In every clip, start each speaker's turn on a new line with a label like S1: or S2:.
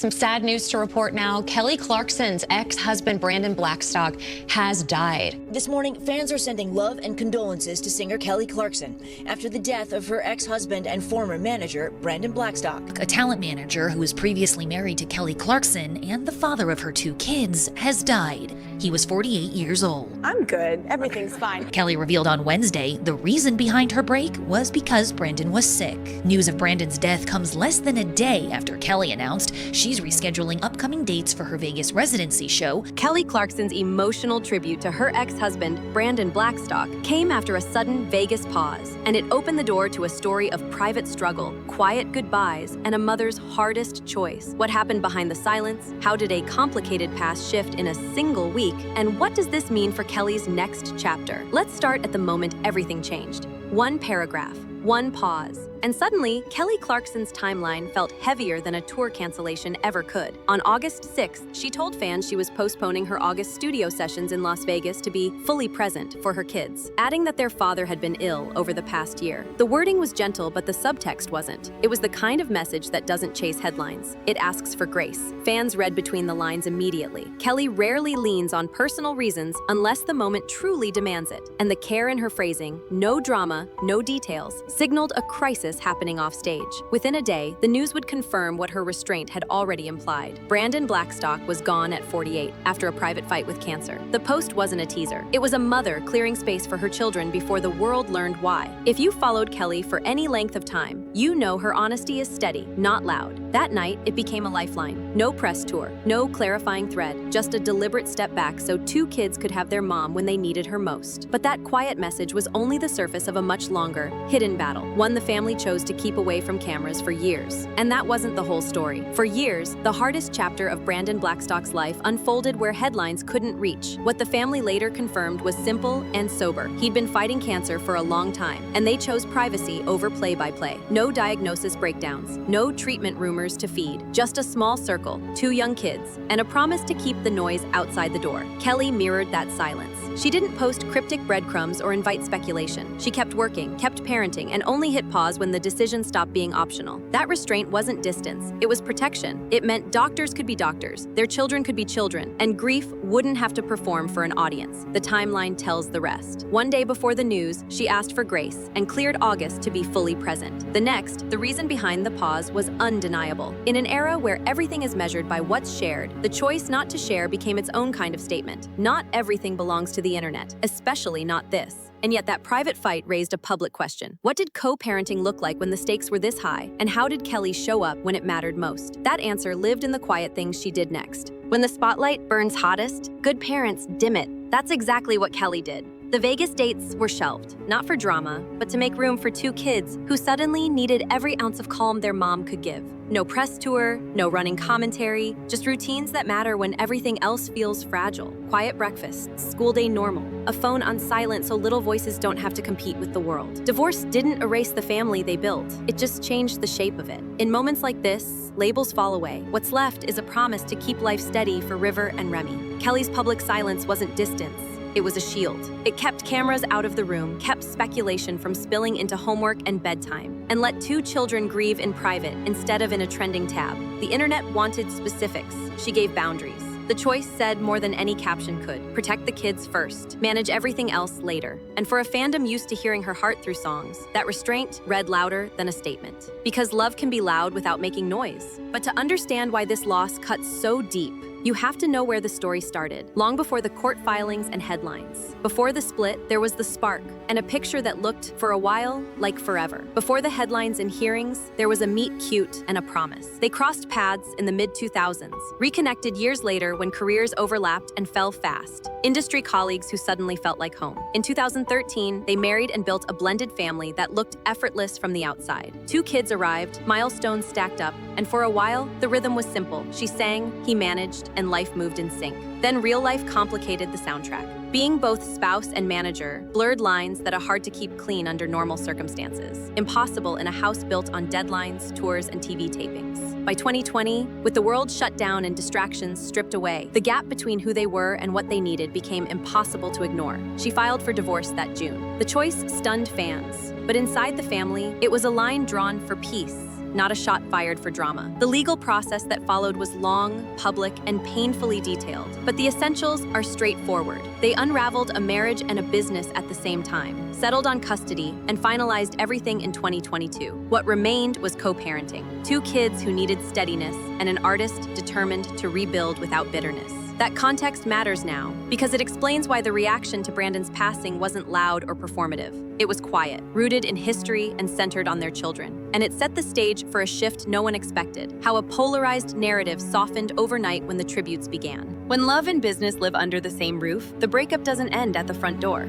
S1: Some sad news to report now. Kelly Clarkson's ex-husband, Brandon Blackstock, has died.
S2: This morning, fans are sending love and condolences to singer Kelly Clarkson after the death of her ex-husband and former manager, Brandon Blackstock.
S3: A talent manager who was previously married to Kelly Clarkson and the father of her 2 kids has died. He was 48 years old.
S4: I'm good. Everything's fine.
S3: Kelly revealed on Wednesday the reason behind her break was because Brandon was sick. News of Brandon's death comes less than a day after Kelly announced she's rescheduling upcoming dates for her Vegas residency show.
S5: Kelly Clarkson's emotional tribute to her ex-husband, Brandon Blackstock, came after a sudden Vegas pause, and it opened the door to a story of private struggle, quiet goodbyes, and a mother's hardest choice. What happened behind the silence? How did a complicated past shift in a single week? And what does this mean for Kelly's next chapter? Let's start at the moment everything changed. One paragraph, one pause. And suddenly, Kelly Clarkson's timeline felt heavier than a tour cancellation ever could. On August 6th, she told fans she was postponing her August studio sessions in Las Vegas to be fully present for her kids, adding that their father had been ill over the past year. The wording was gentle, but the subtext wasn't. It was the kind of message that doesn't chase headlines. It asks for grace. Fans read between the lines immediately. Kelly rarely leans on personal reasons unless the moment truly demands it. And the care in her phrasing, no drama, no details, signaled a crisis happening off stage. Within a day, the news would confirm what her restraint had already implied. Brandon Blackstock was gone at 48 after a private fight with cancer. The post wasn't a teaser. It was a mother clearing space for her children before the world learned why. If you followed Kelly for any length of time, you know her honesty is steady, not loud. That night, it became a lifeline. No press tour, no clarifying thread, just a deliberate step back so 2 kids could have their mom when they needed her most. But that quiet message was only the surface of a much longer, hidden battle, one the family chose to keep away from cameras for years. And that wasn't the whole story. For years, the hardest chapter of Brandon Blackstock's life unfolded where headlines couldn't reach. What the family later confirmed was simple and sober. He'd been fighting cancer for a long time, and they chose privacy over play-by-play. No diagnosis breakdowns, no treatment rumors to feed, just a small circle, 2 young kids, and a promise to keep the noise outside the door. Kelly mirrored that silence. She didn't post cryptic breadcrumbs or invite speculation. She kept working, kept parenting, and only hit pause when the decision stopped being optional. That restraint wasn't distance, it was protection. It meant doctors could be doctors, their children could be children, and grief wouldn't have to perform for an audience. The timeline tells the rest. One day before the news, she asked for grace and cleared August to be fully present. The next, the reason behind the pause was undeniable. In an era where everything is measured by what's shared, the choice not to share became its own kind of statement. Not everything belongs to the internet, especially not this. And yet that private fight raised a public question. What did co-parenting look like when the stakes were this high? And how did Kelly show up when it mattered most? That answer lived in the quiet things she did next. When the spotlight burns hottest, good parents dim it. That's exactly what Kelly did. The Vegas dates were shelved, not for drama, but to make room for 2 kids who suddenly needed every ounce of calm their mom could give. No press tour, no running commentary, just routines that matter when everything else feels fragile. Quiet breakfasts, school day normal, a phone on silent so little voices don't have to compete with the world. Divorce didn't erase the family they built. It just changed the shape of it. In moments like this, labels fall away. What's left is a promise to keep life steady for River and Remy. Kelly's public silence wasn't distance. It was a shield. It kept cameras out of the room, kept speculation from spilling into homework and bedtime, and let 2 children grieve in private instead of in a trending tab. The internet wanted specifics. She gave boundaries. The choice said more than any caption could. Protect the kids first. Manage everything else later. And for a fandom used to hearing her heart through songs, that restraint read louder than a statement. Because love can be loud without making noise. But to understand why this loss cuts so deep, you have to know where the story started, long before the court filings and headlines. Before the split, there was the spark, and a picture that looked, for a while, like forever. Before the headlines and hearings, there was a meet cute and a promise. They crossed paths in the mid-2000s, reconnected years later when careers overlapped and fell fast. Industry colleagues who suddenly felt like home. In 2013, they married and built a blended family that looked effortless from the outside. 2 kids arrived, milestones stacked up, and for a while, the rhythm was simple. She sang, he managed, and life moved in sync. Then real life complicated the soundtrack. Being both spouse and manager blurred lines that are hard to keep clean under normal circumstances. Impossible in a house built on deadlines, tours, and TV tapings. By 2020, with the world shut down and distractions stripped away, the gap between who they were and what they needed became impossible to ignore. She filed for divorce that June. The choice stunned fans, but inside the family, it was a line drawn for peace. not a shot fired for drama. The legal process that followed was long, public, and painfully detailed, but the essentials are straightforward. They unraveled a marriage and a business at the same time, settled on custody, and finalized everything in 2022. What remained was co-parenting. 2 kids who needed steadiness and an artist determined to rebuild without bitterness. That context matters now, because it explains why the reaction to Brandon's passing wasn't loud or performative. It was quiet, rooted in history and centered on their children. And it set the stage for a shift no one expected, how a polarized narrative softened overnight when the tributes began. When love and business live under the same roof, the breakup doesn't end at the front door.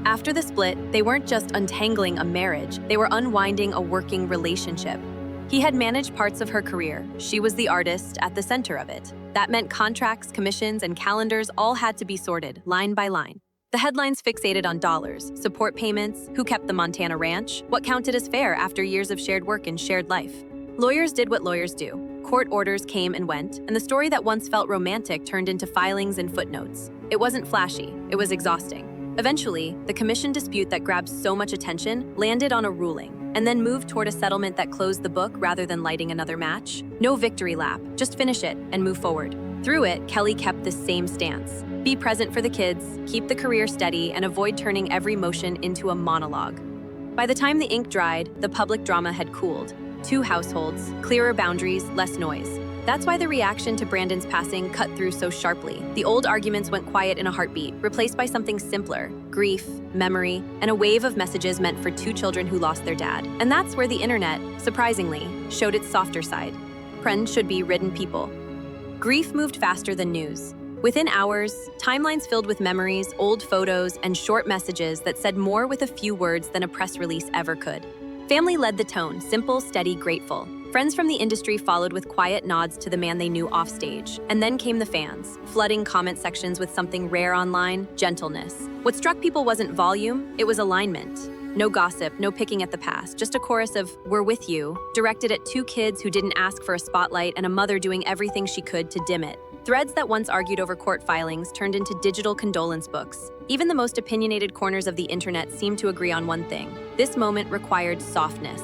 S5: After the split, they weren't just untangling a marriage, they were unwinding a working relationship. He had managed parts of her career. She was the artist at the center of it. That meant contracts, commissions, and calendars all had to be sorted, line by line. The headlines fixated on dollars, support payments, who kept the Montana ranch, what counted as fair after years of shared work and shared life. Lawyers did what lawyers do. Court orders came and went, and the story that once felt romantic turned into filings and footnotes. It wasn't flashy, it was exhausting. Eventually, the commission dispute that grabbed so much attention landed on a ruling, and then moved toward a settlement that closed the book rather than lighting another match. No victory lap, just finish it and move forward. Through it, Kelly kept the same stance. Be present for the kids, keep the career steady, and avoid turning every motion into a monologue. By the time the ink dried, the public drama had cooled. 2 households, clearer boundaries, less noise. That's why the reaction to Brandon's passing cut through so sharply. The old arguments went quiet in a heartbeat, replaced by something simpler: grief, memory, and a wave of messages meant for 2 children who lost their dad. And that's where the internet, surprisingly, showed its softer side. Friends should be ridden people. Grief moved faster than news. Within hours, timelines filled with memories, old photos, and short messages that said more with a few words than a press release ever could. Family led the tone, simple, steady, grateful. Friends from the industry followed with quiet nods to the man they knew offstage. And then came the fans, flooding comment sections with something rare online: gentleness. What struck people wasn't volume, it was alignment. No gossip, no picking at the past, just a chorus of "we're with you," directed at 2 kids who didn't ask for a spotlight and a mother doing everything she could to dim it. Threads that once argued over court filings turned into digital condolence books. Even the most opinionated corners of the internet seemed to agree on one thing: this moment required softness.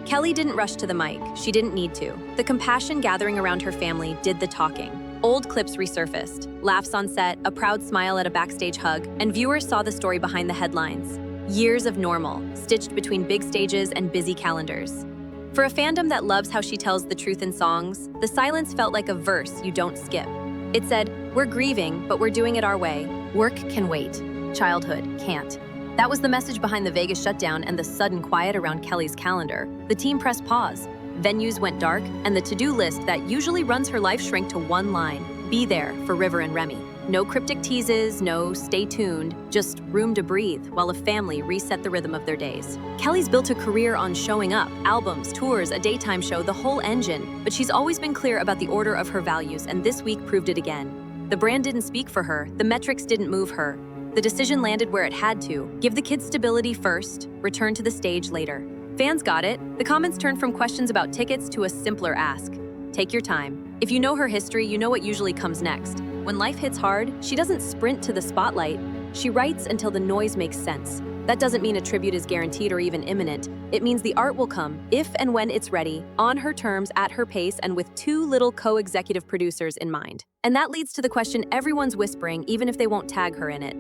S5: Kelly didn't rush to the mic. She didn't need to. The compassion gathering around her family did the talking. Old clips resurfaced, laughs on set, a proud smile at a backstage hug, and viewers saw the story behind the headlines. Years of normal, stitched between big stages and busy calendars. For a fandom that loves how she tells the truth in songs, the silence felt like a verse you don't skip. It said, "We're grieving, but we're doing it our way. Work can wait. Childhood can't." That was the message behind the Vegas shutdown and the sudden quiet around Kelly's calendar. The team pressed pause. Venues went dark, and the to-do list that usually runs her life shrank to one line: be there for River and Remy. No cryptic teases, no stay tuned, just room to breathe while a family reset the rhythm of their days. Kelly's built a career on showing up: albums, tours, a daytime show, the whole engine. But she's always been clear about the order of her values, and this week proved it again. The brand didn't speak for her, the metrics didn't move her. The decision landed where it had to: give the kids stability first, return to the stage later. Fans got it. The comments turned from questions about tickets to a simpler ask: take your time. If you know her history, you know what usually comes next. When life hits hard, she doesn't sprint to the spotlight. She writes until the noise makes sense. That doesn't mean a tribute is guaranteed or even imminent. It means the art will come, if and when it's ready, on her terms, at her pace, and with 2 little co-executive producers in mind. And that leads to the question everyone's whispering, even if they won't tag her in it.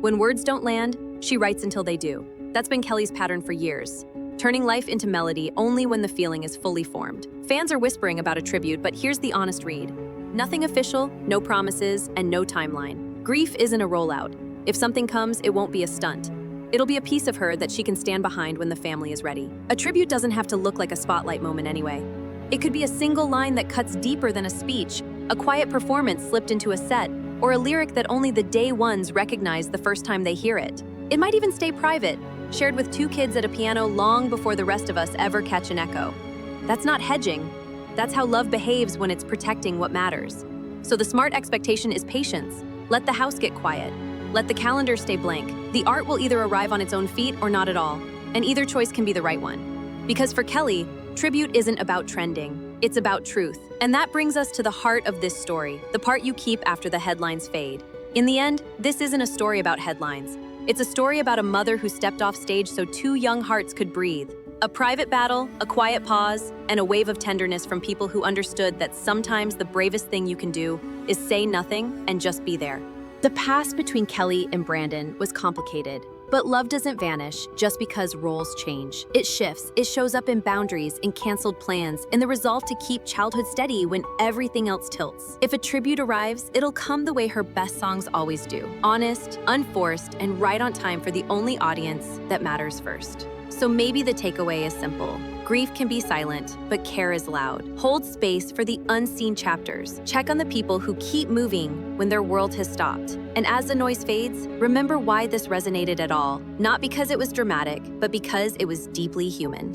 S5: When words don't land, she writes until they do. That's been Kelly's pattern for years, turning life into melody only when the feeling is fully formed. Fans are whispering about a tribute, but here's the honest read. Nothing official, no promises, and no timeline. Grief isn't a rollout. If something comes, it won't be a stunt. It'll be a piece of her that she can stand behind when the family is ready. A tribute doesn't have to look like a spotlight moment anyway. It could be a single line that cuts deeper than a speech, a quiet performance slipped into a set, or a lyric that only the day ones recognize the first time they hear it. It might even stay private, shared with 2 kids at a piano long before the rest of us ever catch an echo. That's not hedging. That's how love behaves when it's protecting what matters. So the smart expectation is patience. Let the house get quiet. Let the calendar stay blank. The art will either arrive on its own feet or not at all, and either choice can be the right one. Because for Kelly, tribute isn't about trending. It's about truth. And that brings us to the heart of this story, the part you keep after the headlines fade. In the end, this isn't a story about headlines. It's a story about a mother who stepped off stage so 2 young hearts could breathe. A private battle, a quiet pause, and a wave of tenderness from people who understood that sometimes the bravest thing you can do is say nothing and just be there. The past between Kelly and Brandon was complicated, but love doesn't vanish just because roles change. It shifts, it shows up in boundaries, in canceled plans, in the resolve to keep childhood steady when everything else tilts. If a tribute arrives, it'll come the way her best songs always do. Honest, unforced, and right on time for the only audience that matters first. So maybe the takeaway is simple. Grief can be silent, but care is loud. Hold space for the unseen chapters. Check on the people who keep moving when their world has stopped. And as the noise fades, remember why this resonated at all. Not because it was dramatic, but because it was deeply human.